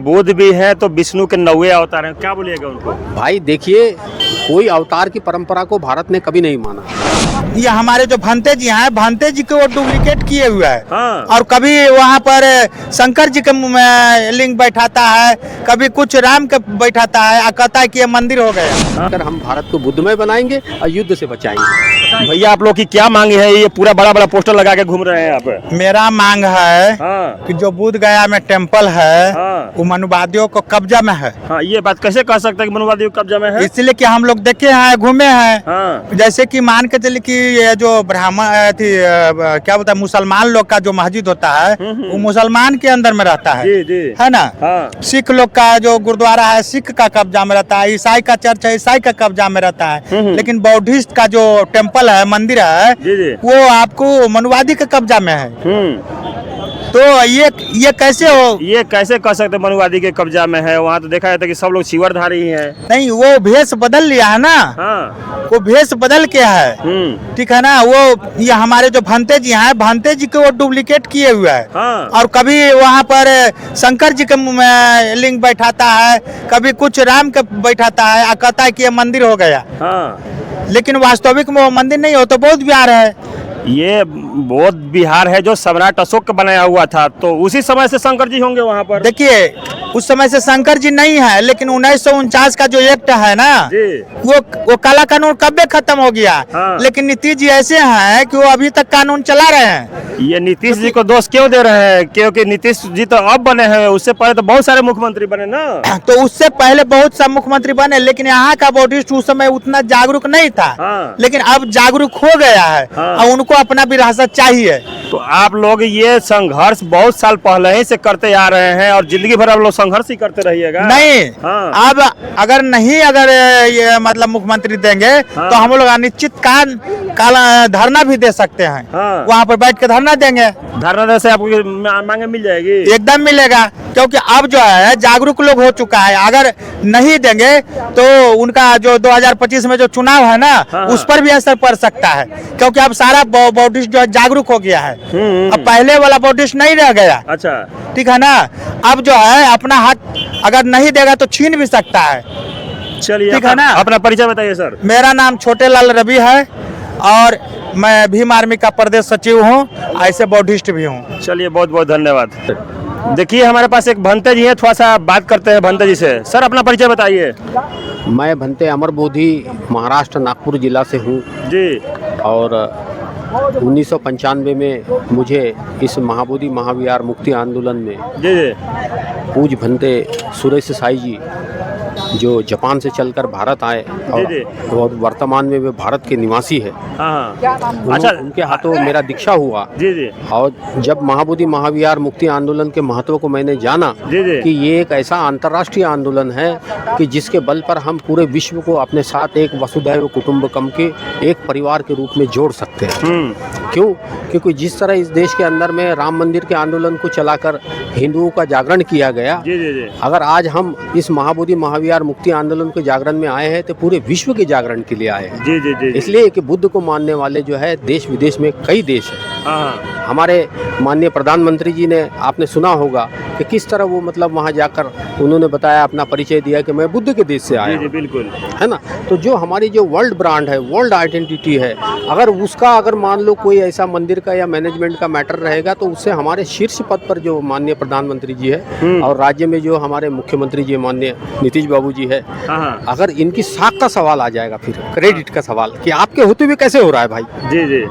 बुद्ध भी है तो विष्णु के 9वें अवतार हैं, क्या बोलिएगा उनको? भाई देखिए, कोई अवतार की परंपरा को भारत ने कभी नहीं माना। ये हमारे जो भंते जी हैं, भंते जी को वो डुप्लीकेट किए हुए है। हाँ। और कभी वहाँ पर शंकर जी के लिंग बैठाता है, कभी कुछ राम के बैठाता है, और कहता है कि ये मंदिर हो गया। अगर हम भारत को बुद्धमय बनाएंगे और युद्ध से बचाएंगे। भैया आप लोग की क्या मांग है? ये पूरा बड़ा बड़ा पोस्टर लगा के घूम रहे हैं यहाँ पे। मेरा मांग है हाँ। कि जो बुद्ध गया में टेम्पल है, हाँ। वो मनुवादियों को कब्जा में है। हाँ, ये बात कैसे कह सकते हैं कि मनुवादियों को कब्जा में है? इसलिए कि हम लोग देखे हैं, घूमे हैं। हाँ। जैसे कि मान के चलिए कि ये जो ब्राह्मण थी, क्या बोलता है, मुसलमान लोग का जो मस्जिद होता है वो मुसलमान के अंदर में रहता है, जी जी। है ना। हाँ। सिख लोग का जो गुरुद्वारा है सिख का कब्जा में रहता है, ईसाई का चर्च है ईसाई का कब्जा में रहता है। लेकिन बौद्धिस्ट का जो टेम्पल है, मंदिर है, जी जी। वो आपको मनुवादी के कब्जा में है। तो ये कैसे हो? ये कैसे कह सकते मनुवादी के कब्जा में है? वहाँ तो देखा जाता है कि सब लोग शिवरधारी ही हैं। नहीं, वो भेष बदल लिया है ना। हाँ। वो भेष बदल के है, ठीक है ना। वो ये हमारे जो भंते जी हैं, भंते जी को वो डुप्लीकेट किए हुए है। हाँ। और कभी वहाँ पर शंकर जी के लिंग बैठाता है, कभी कुछ राम के बैठाता है, और कहता है कि ये मंदिर हो गया। हाँ। लेकिन वास्तविक में वो मंदिर नहीं हो, तो बौद्ध विहार है। ये बौद्ध विहार है जो सम्राट अशोक का बनाया हुआ था, तो उसी समय से शंकर जी होंगे वहाँ पर। देखिए, उस समय से शंकर जी नहीं है, लेकिन 1949 का जो एक्ट है ना जी। वो काला कानून कब खत्म हो गया। हाँ। लेकिन नीतीश जी ऐसे हैं कि वो अभी तक कानून चला रहे हैं। ये नीतीश जी को दोष क्यों दे रहे हैं? क्योंकि नीतीश जी तो अब बने हैं, उससे पहले तो बहुत सारे मुख्यमंत्री बने ना। तो उससे पहले बहुत सा मुख्यमंत्री बने, लेकिन यहाँ का बौद्धिस्ट उस समय उतना जागरूक नहीं था। हाँ। लेकिन अब जागरूक हो गया है। हाँ। और उनको अपना विरासत चाहिए। तो आप लोग ये संघर्ष बहुत साल पहले ही से करते आ रहे हैं और जिंदगी भर आप लोग संघर्ष ही करते रहिएगा? नहीं। हाँ। अब अगर ये मतलब मुख्यमंत्री देंगे, हाँ। तो हम लोग अनिश्चित काल धरना भी दे सकते हैं। हाँ। वहाँ पर बैठ के धरना देंगे। धरना देने से आपको मांगे मिल जाएगी? एकदम मिलेगा, क्योंकि अब जो है जागरूक लोग हो चुका है। अगर नहीं देंगे तो उनका जो 2025 में जो चुनाव है ना, हाँ। उस पर भी असर पड़ सकता है, क्योंकि अब सारा बौद्धिस्ट जो है जागरूक हो गया है। अब पहले वाला बौद्धिस्ट नहीं रह गया। अच्छा। ठीक है ना। अब जो है अपना हक अगर नहीं देगा तो छीन भी सकता है। चलिए, ठीक है ना। अपना परिचय बताइए सर। मेरा नाम छोटे लाल रवि है और मैं भीम आर्मी का प्रदेश सचिव हूँ, ऐसे बौद्धिस्ट भी हूँ। चलिए, बहुत बहुत धन्यवाद। देखिए, हमारे पास एक भंते जी हैं, थोड़ा सा बात करते हैं भंते जी से। सर, अपना परिचय बताइए। मैं भंते अमर बोधि, महाराष्ट्र नागपुर जिला से हूँ जी। और 1995 में मुझे इस महाबोधि महाविहार मुक्ति आंदोलन में जी जी। पूज भंते सुरेश साई जी जो जापान से चलकर भारत आए और वर्तमान में वे भारत के निवासी है। हाँ। अच्छा, उनके हाथों मेरा दीक्षा हुआ। जी जी। और जब महाबोधि महाविहार मुक्ति आंदोलन के महत्व को मैंने जाना जी जी। कि ये एक ऐसा अंतर्राष्ट्रीय आंदोलन है कि जिसके बल पर हम पूरे विश्व को अपने साथ एक वसुधैव कुटुंबकम के एक परिवार के रूप में जोड़ सकते हैं। क्यों? क्योंकि जिस तरह इस देश के अंदर में राम मंदिर के आंदोलन को चलाकर हिंदुओं का जागरण किया गया, जी जी जी। अगर आज हम इस महाबोधि महाविहार मुक्ति आंदोलन के जागरण में आए हैं तो पूरे विश्व के जागरण के लिए आए हैं। जी जी जी। इसलिए कि बुद्ध को मानने वाले जो है देश विदेश में कई देश हैं। हाँ। हमारे माननीय प्रधानमंत्री जी ने, आपने सुना होगा कि किस तरह वो मतलब वहाँ जाकर उन्होंने बताया, अपना परिचय दिया कि मैं बुद्ध के देश से आया। जी जी, बिल्कुल, है ना। तो जो हमारी जो वर्ल्ड ब्रांड है, वर्ल्ड आइडेंटिटी है, अगर उसका अगर मान लो कोई ऐसा मंदिर का या मैनेजमेंट का मैटर रहेगा तो उससे हमारे शीर्ष पद पर जो माननीय प्रधानमंत्री जी है और राज्य में जो हमारे मुख्यमंत्री जी माननीय नीतीश बाबू जी है, अगर इनकी साख का सवाल आ जाएगा, फिर क्रेडिट का सवाल कि आपके होते हुए कैसे हो रहा है भाई। जी जी।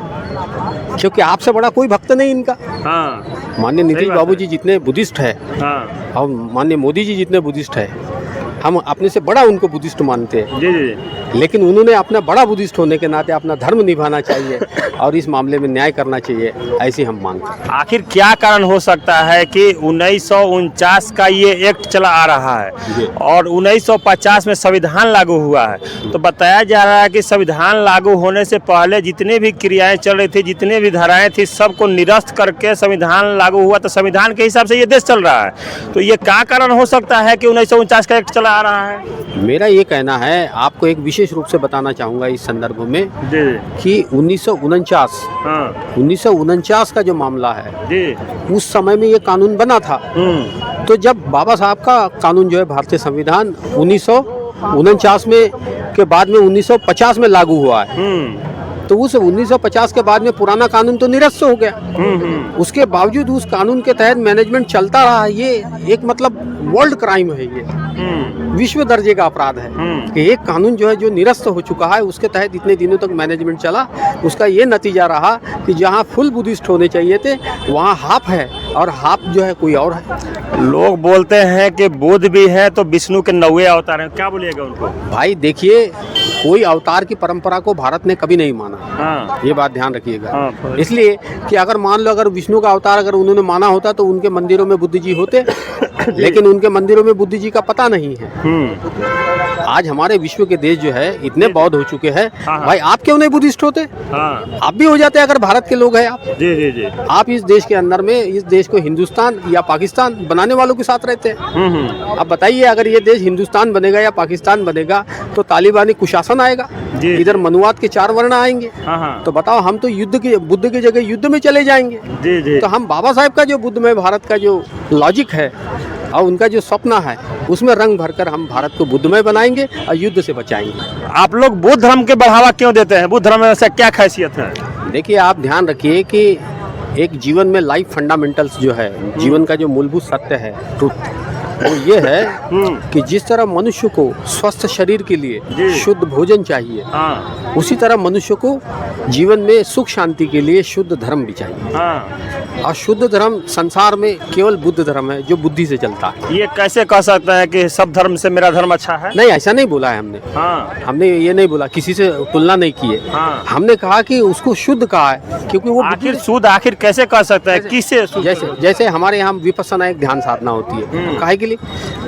क्योंकि आपसे बड़ा कोई भक्त नहीं इनका। हाँ। माननीय नीतीश बाबू जी जितने बुद्धिस्ट है, हाँ। और माननीय मोदी जी जितने बुद्धिस्ट है, हम अपने से बड़ा उनको बुद्धिस्ट मानते हैं। जी जी। लेकिन उन्होंने अपना बड़ा बुद्धिस्ट होने के नाते अपना धर्म निभाना चाहिए और इस मामले में न्याय करना चाहिए, ऐसे हम मानते हैं। आखिर क्या कारण हो सकता है कि 1949 का ये एक्ट चला आ रहा है और 1950 में संविधान लागू हुआ है? तो बताया जा रहा है कि संविधान लागू होने से पहले जितने भी क्रियाएं चल रही थी, जितने भी धाराएं थी, सबको निरस्त करके संविधान लागू हुआ। तो संविधान के हिसाब से ये देश चल रहा है। तो ये क्या कारण हो सकता है कि 1949 का एक्ट चला आ रहा है? मेरा ये कहना है, आपको एक विशेष रूप से बताना चाहूँगा इस संदर्भ में कि 1949 का जो मामला है, उस समय में ये कानून बना था तो जब बाबा साहब का कानून जो है भारतीय संविधान 1949 में के बाद में 1950 में लागू हुआ है, तो उस 1950 के बाद में पुराना कानून तो निरस्त हो गया। उसके बावजूद उस कानून के तहत मैनेजमेंट चलता रहा। ये एक मतलब वर्ल्ड क्राइम है, ये विश्व दर्जे का अपराध है कि एक कानून जो है जो निरस्त हो चुका है, उसके तहत इतने दिनों तक मैनेजमेंट चला। उसका ये नतीजा रहा कि जहाँ फुल बुद्धिस्ट होने चाहिए थे वहाँ हाफ है, और हाफ जो है कोई और है। लोग बोलते हैं कि बुद्ध भी है तो विष्णु के 9वें अवतार हैं, क्या बोलिएगा उनको? भाई देखिए, कोई अवतार की परंपरा को भारत ने कभी नहीं माना। हाँ। ये बात ध्यान रखिएगा। हाँ। इसलिए कि अगर मान लो अगर विष्णु का अवतार अगर उन्होंने माना होता तो उनके मंदिरों में बुद्ध जी होते, लेकिन उनके मंदिरों में बुद्ध जी का पता नहीं है। आज हमारे विश्व के देश जो है इतने बौद्ध हो चुके हैं। हाँ। भाई आप क्यों नहीं बुद्धिस्ट होते? हाँ। आप भी हो जाते अगर भारत के लोग हैं आप। जी जी जी। आप इस देश के अंदर में इस देश को हिंदुस्तान या पाकिस्तान बनाने वालों के साथ रहते हैं। अब बताइए, अगर ये देश हिंदुस्तान बनेगा या पाकिस्तान बनेगा तो तालिबानी कुशासन आएगा, इधर मनुवाद के 4 वर्ण आएंगे। हाँ। तो बताओ, हम तो बुद्ध की जगह युद्ध में चले जाएंगे। जी जी। तो हम बाबा साहब का जो बुद्धमय भारत का जो लॉजिक है और उनका जो सपना है, उसमें रंग भरकर हम भारत को बुद्धमय बनाएंगे और युद्ध से बचाएंगे। आप लोग बुद्ध धर्म के बढ़ावा क्यों देते हैं? बुद्ध धर्म में ऐसा क्या खासियत है? देखिए, आप ध्यान रखिए कि एक जीवन में लाइफ फंडामेंटल्स जो है, जीवन का जो मूलभूत सत्य है, ट्रुथ, वो ये है कि जिस तरह मनुष्य को स्वस्थ शरीर के लिए शुद्ध भोजन चाहिए, हाँ। उसी तरह मनुष्य को जीवन में सुख शांति के लिए शुद्ध धर्म भी चाहिए। हाँ। और शुद्ध धर्म संसार में केवल बुद्ध धर्म है जो बुद्धि से चलता है। ये कैसे कह सकते हैं कि सब धर्म से मेरा धर्म अच्छा है? नहीं, ऐसा नहीं बोला है हमने। हाँ। हमने ये नहीं बोला, किसी से तुलना नहीं की है। हाँ। हमने कहा कि उसको शुद्ध कहा है, क्योंकि वो आखिर शुद्ध आखिर कैसे कह सकते हैं? किससे शुद्ध? जैसे हमारे यहाँ विपस्सना एक ध्यान साधना होती है, काहे के लिए?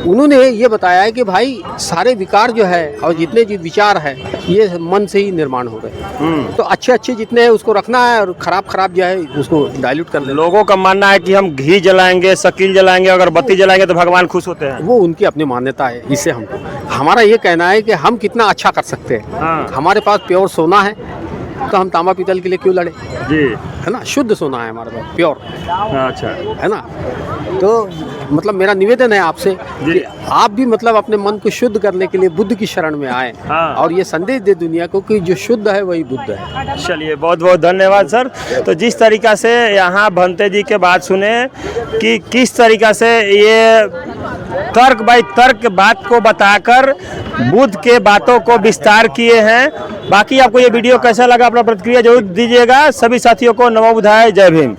उन्होंने ये बताया है कि भाई सारे विकार जो है और जितने जो विचार है ये मन से ही निर्माण हो गए। तो अच्छे जितने हैं उसको रखना है और खराब जो है उसको डाइल्यूट कर देना। लोगों का मानना है कि हम घी जलाएंगे, शकील जलाएंगे, अगर बत्ती जलाएंगे तो भगवान खुश होते हैं। वो उनकी अपनी मान्यता है। इससे हमारा ये कहना है कि हम कितना अच्छा कर सकते हैं। हाँ। हमारे पास प्योर सोना है तो हम तांबा पीतल के लिए क्यों लड़े? जी, है ना, शुद्ध सोना है हमारे पास, प्योर। अच्छा, है ना। तो मतलब मेरा निवेदन है आपसे कि आप भी मतलब अपने मन को शुद्ध करने के लिए बुद्ध की शरण में आए। हाँ। और ये संदेश दे दुनिया को कि जो शुद्ध है वही बुद्ध है। चलिए, बहुत बहुत धन्यवाद सर। तो जिस तरीका से यहाँ भंते जी के बात सुने कि किस तरीका से ये तर्क बाई तर्क बात को बताकर बुद्ध के बातों को विस्तार किए हैं। बाकी आपको ये वीडियो कैसा लगा, अपना प्रतिक्रिया जरूर दीजिएगा। सभी साथियों को नमो बुद्धाय, जय भीम।